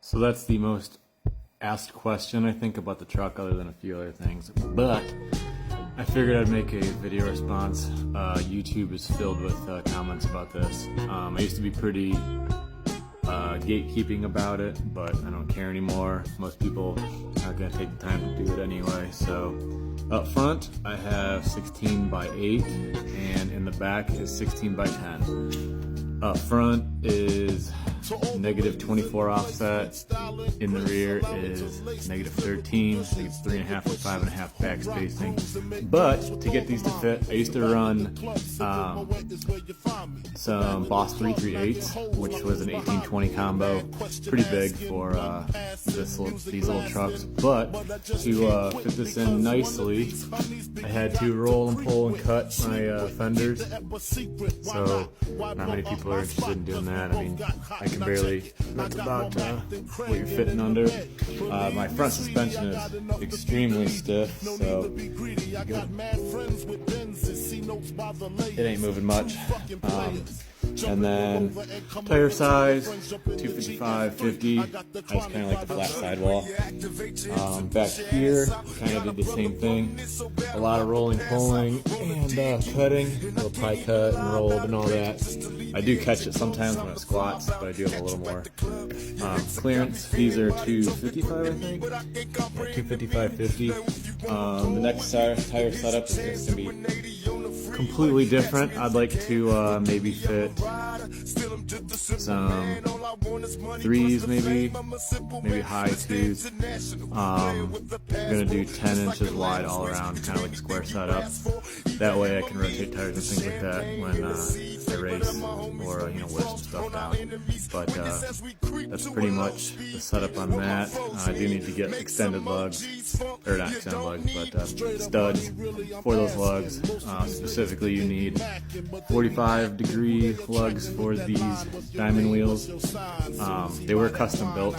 So that's the most asked question, I think, about the truck, other than a few other things. But I figured I'd make a video response. YouTube is filled with comments about this. I used to be pretty gatekeeping about it, but I don't care anymore. Most people aren't going to take the time to do it anyway. So up front, I have 16 by 8, and in the back is 16 by 10. Up front is negative 24 offset. In the rear is negative 13. So it's 3.5 and 5.5 back spacing. But to get these to fit, I used to run some Boss 338s, which was an 1820 combo. Pretty big for these little trucks. But to fit this in nicely, I had to roll and pull and cut my fenders. So not many people are interested in doing that. I mean, I can barely, that's about what you're fitting under. My front suspension is extremely stiff, so it ain't moving much. And then tire size, 255, 50. I just kind of like the flat sidewall. Back here, kind of did the same thing. A lot of rolling, pulling, and cutting. A little pie cut and rolled and all that. I do catch it sometimes when it squats, but I do have a little more clearance. These are 255, I think, or 255, 50. The next tire setup is just going to be completely different. I'd like to maybe fit some 3s, maybe high 2s. I'm gonna do 10 inches wide all around, kind of like a square setup. That way I can rotate tires and things like that when I race or wear some stuff down. But that's pretty much the setup on that. I do need to get extended lugs, or not extended lugs, but studs for those lugs. Specifically, you need 45-degree lugs for these diamond wheels. They were custom built,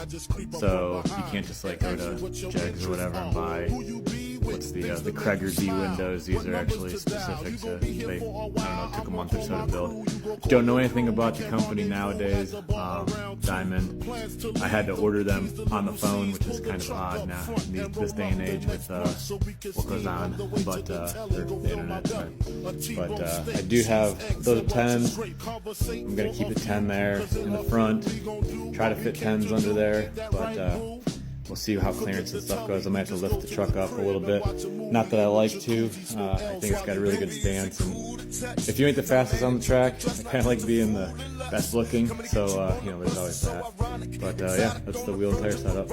so you can't just like go to Jegs or whatever and buy the Cragar D windows. These are actually specific to, I don't know, it took a month or so to build. Don't know anything about the company nowadays, Diamond. I had to order them on the phone, which is kind of odd now in this day and age with what goes on, but the internet. But I do have those 10s. I'm going to keep a 10 there in the front, try to fit 10s under there, but we'll see how clearance and stuff goes. I might have to lift the truck up a little bit. Not that I like to. I think it's got a really good stance. And if you ain't the fastest on the track, I kind of like being the best looking. So, there's always that. But yeah, that's the wheel and tire setup.